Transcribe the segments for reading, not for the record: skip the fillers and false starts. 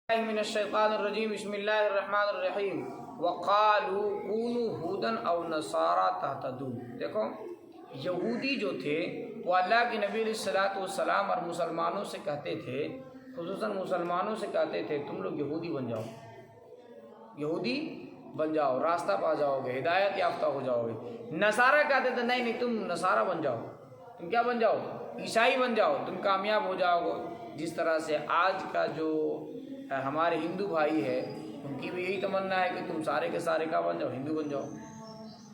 من الشیطان الرجیم بسم اللہ الرحمن الرحیم وقالوا کونوا ہودا او نصارا تہتدوا۔ دیکھو یہودی جو تھے وہ اللہ کے نبی علیہ الصلوۃ والسلام اور مسلمانوں سے کہتے تھے، خصوصاً مسلمانوں سے کہتے تھے تم لوگ یہودی بن جاؤ، یہودی بن جاؤ، راستہ پا جاؤ گے، ہدایت یافتہ ہو جاؤ گے۔ نصارہ کہتے تھے نہیں تم نصارہ بن جاؤ، تم کیا بن جاؤ، عیسائی بن جاؤ، تم کامیاب ہو جاؤ گے۔ جس طرح سے آج کا جو ہمارے ہندو بھائی ہے ان کی بھی یہی تمنا ہے کہ تم سارے کے سارے کا بن جاؤ، ہندو بن جاؤ۔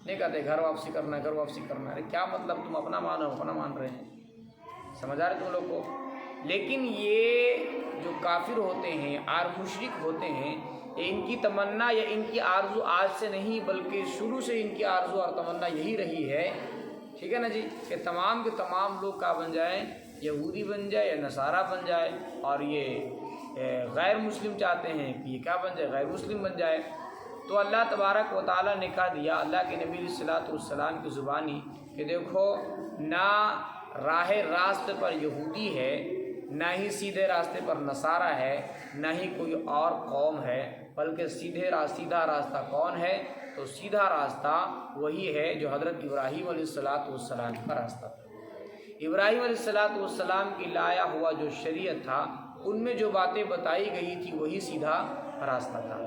نہیں کہتے گھر واپسی کرنا ہے، گھر واپسی کرنا ہے۔ کیا مطلب، تم اپنا مانو، اپنا مان رہے ہیں، سمجھ آ رہے تم لوگ کو۔ لیکن یہ جو کافر ہوتے ہیں اور مشرک ہوتے ہیں، ان کی تمنا یا ان کی آرزو آج سے نہیں بلکہ شروع سے ان کی آرزو اور تمنا یہی رہی ہے، ٹھیک ہے نا جی، کہ تمام کے تمام لوگ کا بن جائیں، یہودی بن جائے یا نصارہ بن جائے، اور یہ غیر مسلم چاہتے ہیں کہ یہ کیا بن جائے، غیر مسلم بن جائے۔ تو اللہ تبارک و تعالیٰ نے کہا دیا اللہ کے نبی علیہ الصلوۃ والسلام کی زبانی کہ دیکھو نہ راہ راست پر یہودی ہے، نہ ہی سیدھے راستے پر نصارہ ہے، نہ ہی کوئی اور قوم ہے، بلکہ سیدھا راستہ کون ہے؟ تو سیدھا راستہ وہی ہے جو حضرت ابراہیم علیہ الصلوۃ والسلام کا راستہ تھا۔ ابراہیم علیہ الصلوۃ والسلام کی لایا ہوا جو شریعت تھا، ان میں جو باتیں بتائی گئی تھی وہی سیدھا راستہ تھا۔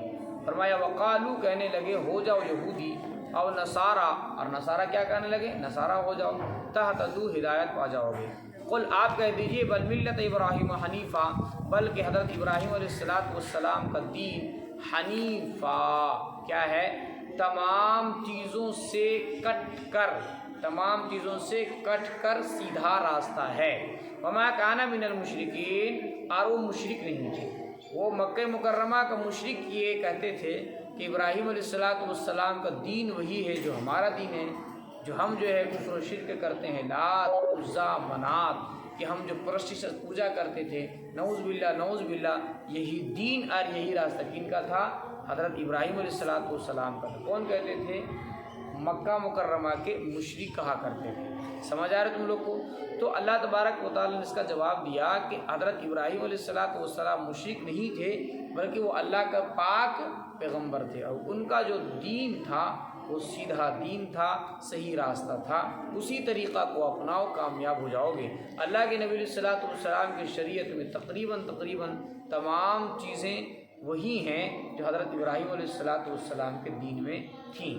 فرمایا وقالو کہنے لگے ہو جاؤ یہودی، او نصارہ، اور نصارہ کیا کہنے لگے، نصارہ ہو جاؤ، تہتدوا ہدایت پا جاؤ گے۔ قل آپ کہہ دیجئے بل ملت ابراہیم حنیفہ، بلکہ حضرت ابراہیم علیہ الصلوۃ والسلام کا دین حنیفہ کیا ہے، تمام چیزوں سے کٹ کر سیدھا راستہ ہے۔ وما کان من المشرکین، اور وہ مشرک نہیں تھے۔ وہ مکہ مکرمہ کا مشرک یہ کہتے تھے کہ ابراہیم علیہ الصلوۃ والسلام کا دین وہی ہے جو ہمارا دین ہے، جو ہم جو ہے کفر و شرک کرتے ہیں، لات عزا منات، کہ ہم جو پرستش پوجا کرتے تھے، نعوذ باللہ، یہی دین اور یہی راستہ کن کا تھا، حضرت ابراہیم علیہ الصلوۃ والسلام کا تھا۔ کون کہتے تھے؟ مکہ مکرمہ کے مشرک کہا کرتے تھے۔ سمجھ آ رہے تم لوگ کو؟ تو اللہ تبارک و تعالیٰ نے اس کا جواب دیا کہ حضرت ابراہیم علیہ الصلوۃ والسلام مشرک نہیں تھے، بلکہ وہ اللہ کا پاک پیغمبر تھے، اور ان کا جو دین تھا وہ سیدھا دین تھا، صحیح راستہ تھا۔ اسی طریقہ کو اپناؤ، کامیاب ہو جاؤ گے۔ اللہ کے نبی علیہ الصلوۃ والسلام کی شریعت میں تقریباً تمام چیزیں وہی ہیں جو حضرت ابراہیم علیہ الصلوۃ والسلام کے دین میں تھیں۔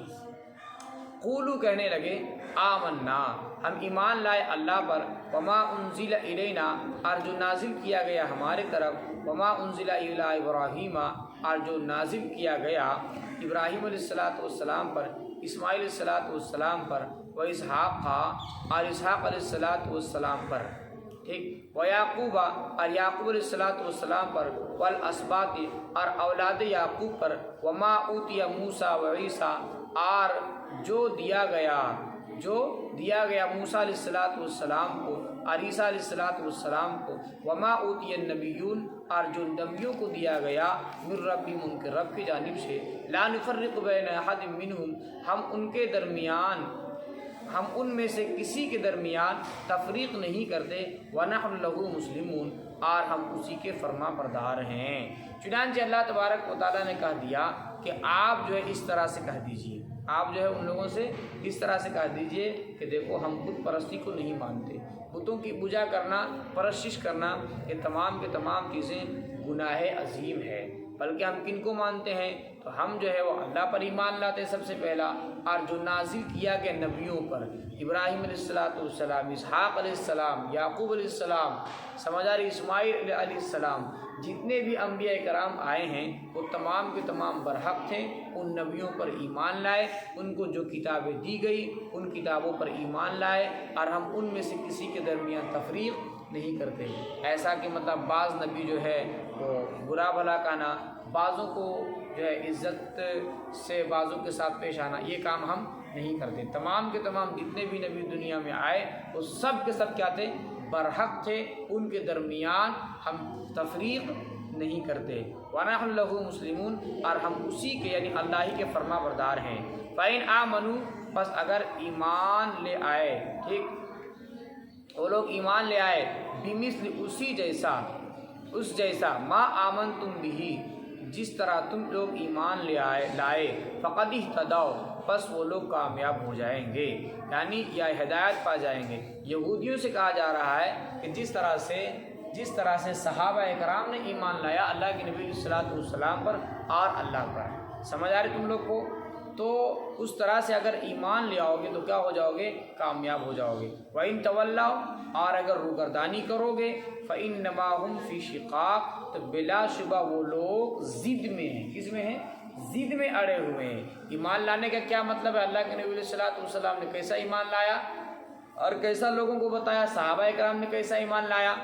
قولو کہنے لگے آمنا، ہم ایمان لائے اللہ پر، وما انزل الینا، اور جو نازل کیا گیا ہمارے طرف، وما انزل الی ابراہیم، اور جو نازل کیا گیا ابراہیم علیہ الصلوۃ والسلام پر، اسماعیل علیہ الصلوۃ والسلام پر، و اسحاق، اور اسحاق علیہ الصلوۃ والسلام پر، ٹھیک، و یعقوب، اور یعقوب علیہ الصلوۃ والسلام پر، والاسباط، اور اولاد یعقوب پر، وما اوتی موسیٰ و عیسیٰ، اور جو دیا گیا موسیٰ علیہ الصلوۃ والسلام کو اور عیسیٰ علیہ الصلوۃ والسلام کو، وما اوتی النبیون، اور جو نبیوں کو دیا گیا، من ربہم، ان کے رب کی جانب سے، لا نفرق بین احد منہم، ہم ان میں سے کسی کے درمیان تفریق نہیں کرتے، وَنَحْنُ لَهُ مُسْلِمُونَ، اور ہم اسی کے فرما بردار ہیں۔ چنانچہ اللہ تبارک و تعالیٰ نے کہہ دیا کہ آپ جو ہے اس طرح سے کہہ دیجئے، آپ جو ہے ان لوگوں سے اس طرح سے کہہ دیجئے کہ دیکھو ہم بت پرستی کو نہیں مانتے، بتوں کی پوجا کرنا، پرستش کرنا، یہ تمام کے تمام چیزیں گناہ عظیم ہے، بلکہ ہم کن کو مانتے ہیں؟ تو ہم جو ہے وہ اللہ پر ایمان لاتے سب سے پہلا، اور جو نازل کیا گیا نبیوں پر، ابراہیم علیہ الصلوۃ والسلام، اسحاق علیہ السلام، یعقوب علیہ السلام، سمجھاری اسماعیل علیہ السلام، جتنے بھی انبیاء کرام آئے ہیں وہ تمام کے تمام برحق تھے، ان نبیوں پر ایمان لائے، ان کو جو کتابیں دی گئی ان کتابوں پر ایمان لائے، اور ہم ان میں سے کسی کے درمیان تفریق نہیں کرتے۔ ایسا کہ مطلب بعض نبی جو ہے وہ برا بھلا کہنا، بعضوں کو جو ہے عزت سے بعضوں کے ساتھ پیش آنا، یہ کام ہم نہیں کرتے۔ تمام کے تمام جتنے بھی نبی دنیا میں آئے وہ سب کے سب کیا تھے؟ برحق تھے، ان کے درمیان ہم تفریق نہیں کرتے۔ وَنَحْنُ لَهُ مُسْلِمُونَ، اور ہم اسی کے یعنی اللہ ہی کے فرما بردار ہیں۔ فَإِنْ آمَنُوا، بس اگر ایمان لے آئے، ٹھیک، وہ لوگ ایمان لے آئے، بِمِثْلِ، اسی جیسا، اس جیسا ما آمن تم بھی جس طرح تم لوگ ایمان لائے فقد اہتدوا بس وہ لوگ کامیاب ہو جائیں گے، یعنی یا ہدایت پا جائیں گے۔ یہودیوں سے کہا جا رہا ہے کہ جس طرح سے صحابہ کرام نے ایمان لایا اللہ کے نبی صلی اللہ علیہ وسلم پر اور اللہ پر، سمجھ آ رہی تم لوگ کو؟ تو اس طرح سے اگر ایمان لے آؤ گے تو کیا ہو جاؤ گے؟ کامیاب ہو جاؤ گے۔ وَإِن تَوَلَّوْا اور اگر روگردانی کرو گے فَإِنَّمَا هُمْ فِي شِقَاقٍ تو بلا شبہ وہ لوگ ضد میں ہیں۔ کس میں ہیں؟ ضد میں اڑے ہوئے ہیں۔ ایمان لانے کا کیا مطلب ہے؟ اللہ کے نبی علیہ الصلوۃ والسلام نے کیسا ایمان لایا اور کیسا لوگوں کو بتایا، صحابہ کرام نے کیسا ایمان لایا،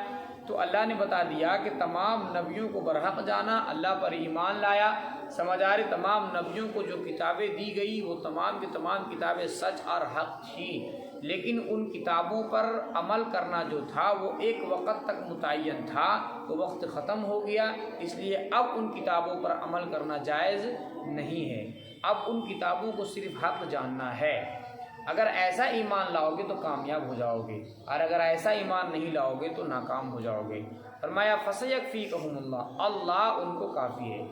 تو اللہ نے بتا دیا کہ تمام نبیوں کو برحق جانا، اللہ پر ایمان لایا، سمجھ آ رہی؟ تمام نبیوں کو جو کتابیں دی گئی وہ تمام کی تمام کتابیں سچ اور حق تھیں، لیکن ان کتابوں پر عمل کرنا جو تھا وہ ایک وقت تک متعین تھا، وہ وقت ختم ہو گیا، اس لیے اب ان کتابوں پر عمل کرنا جائز نہیں ہے۔ اب ان کتابوں کو صرف حق جاننا ہے۔ اگر ایسا ایمان لاؤ گے تو کامیاب ہو جاؤ گے، اور اگر ایسا ایمان نہیں لاؤ گے تو ناکام ہو جاؤ گے۔ فرمایا فَسَيَكْفِيكَهُمُ اللَّهُ اللہ ان کو کافی ہے۔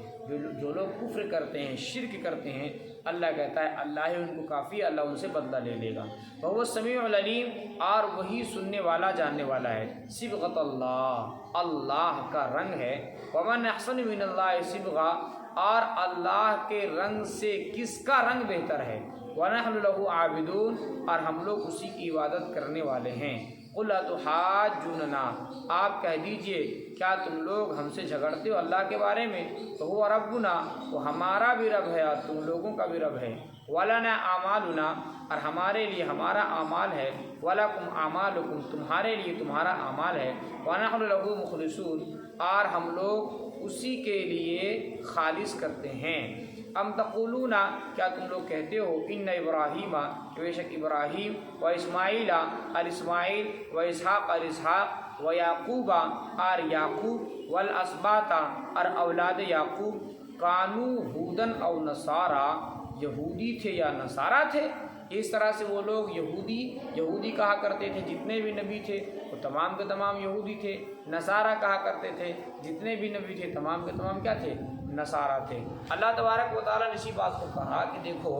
جو لوگ کفر کرتے ہیں، شرک کرتے ہیں، اللہ کہتا ہے اللہ ہی ان کو کافی ہے، اللہ ان سے بدلہ لے لے گا۔ وَهُوَ السَّمِيعُ الْعَلِيمُ اور وہی سننے والا جاننے والا ہے۔ صبغۃ اللہ اللہ کا رنگ ہے۔ وَمَنْ أَحْسَنُ مِنَ اللَّهِ صِبْغَةً اور اللہ کے رنگ سے کس کا رنگ بہتر ہے۔ وَنَحْنُ لَهُ عَابِدُونَ اور ہم لوگ اسی کی عبادت کرنے والے ہیں۔ قُلْ أَتُحَاجُّونَنَا آپ کہہ دیجئے کیا تم لوگ ہم سے جھگڑتے ہو اللہ کے بارے میں؟ فَهُوَ رَبُّنَا وہ ہمارا بھی رب ہے اور تم لوگوں کا بھی رب ہے۔ وَلَنَا أَعْمَالُنَا اور ہمارے لیے ہمارا اعمال ہے۔ وَلَكُمْ أَعْمَالُكُمْ تمہارے لیے تمہارا اعمال ہے۔ وَنَحْنُ لَهُ مُخْلِصُونَ اور ہم لوگ اسی کے لیے خالص کرتے ہیں۔ ام تقولون کیا تم لوگ کہتے ہو ان ابراہیم بے شک ابراہیم و اسماعیل اور اسماعیل و اسحاق اور اسحاق و یعقوب اور یعقوب والاسباط اور اولاد یعقوب کانو ہودن او نصارا یہودی تھے یا نصارہ تھے۔ اس طرح سے وہ لوگ یہودی کہا کرتے تھے، جتنے بھی نبی تھے وہ تمام کے تمام یہودی تھے۔ نصارہ کہا کرتے تھے، جتنے بھی نبی تھے تمام کے تمام کیا تھے؟ نصارہ تھے۔ اللہ تبارک و تعالیٰ نے اسی بات کو کہا کہ دیکھو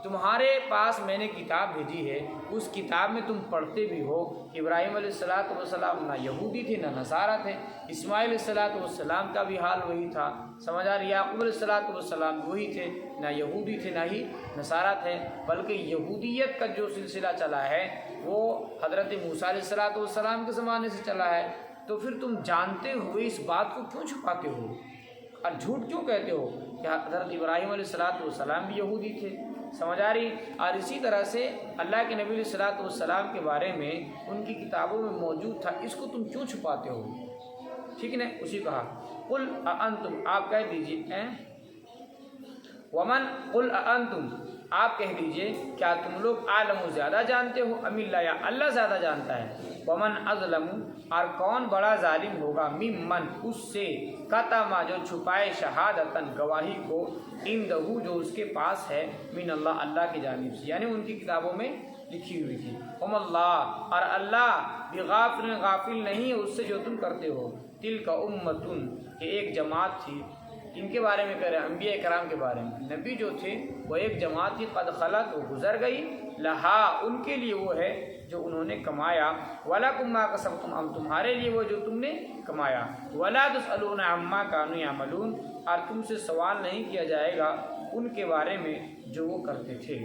تمہارے پاس میں نے کتاب بھیجی ہے، اس کتاب میں تم پڑھتے بھی ہو ابراہیم علیہ السلام نہ یہودی تھے نہ نصارہ تھے، اسماعیل علیہ السلام کا بھی حال وہی تھا، سمجھ آ رہی؟ یعقوب علیہ السلام وہی تھے، نہ یہودی تھے نہ ہی نصارہ تھے، بلکہ یہودیت کا جو سلسلہ چلا ہے وہ حضرت موسیٰ علیہ السلام کے زمانے سے چلا ہے۔ تو پھر تم جانتے ہوئے اس بات کو کیوں چھپاتے ہو اور جھوٹ کیوں کہتے ہو کہ حضرت ابراہیم علیہ السلام بھی یہودی تھے، سمجھ آ رہی؟ اور اسی طرح سے اللہ کے نبی علیہ السلام کے بارے میں ان کی کتابوں میں موجود تھا، اس کو تم کیوں چھپاتے ہو؟ ٹھیک ہے، اسی کہا قل اانتم آپ کہہ دیجیے ومن قل اانتم آپ کہہ دیجئے کیا تم لوگ عالم زیادہ جانتے ہو ام اللہ یا اللہ زیادہ جانتا ہے۔ ومن اظلم اور کون بڑا ظالم ہوگا ممن اس سے کتما جو چھپائے شہادتن گواہی کو عندہ جو اس کے پاس ہے من اللہ اللہ کی جانب سے، یعنی ان کی کتابوں میں لکھی ہوئی تھی۔ ام اللہ اور اللہ بغافل غافل نہیں ہے اس سے جو تم کرتے ہو۔ تلک امتن کہ ایک جماعت تھی، ان کے بارے میں کہہ رہے ہیں انبیاء کرام کے بارے میں، نبی جو تھے وہ ایک جماعت تھی، قد خلت وہ گزر گئی، لہا ان کے لیے وہ ہے جو انہوں نے کمایا، وَلَكُمْ مَا كَسَبْتُمْ اب تمہارے لیے وہ جو تم نے کمایا، وَلَا تُسْأَلُونَ عَمَّا كَانُوا يَعْمَلُونَ اور تم سے سوال نہیں کیا جائے گا ان کے بارے میں جو وہ کرتے تھے۔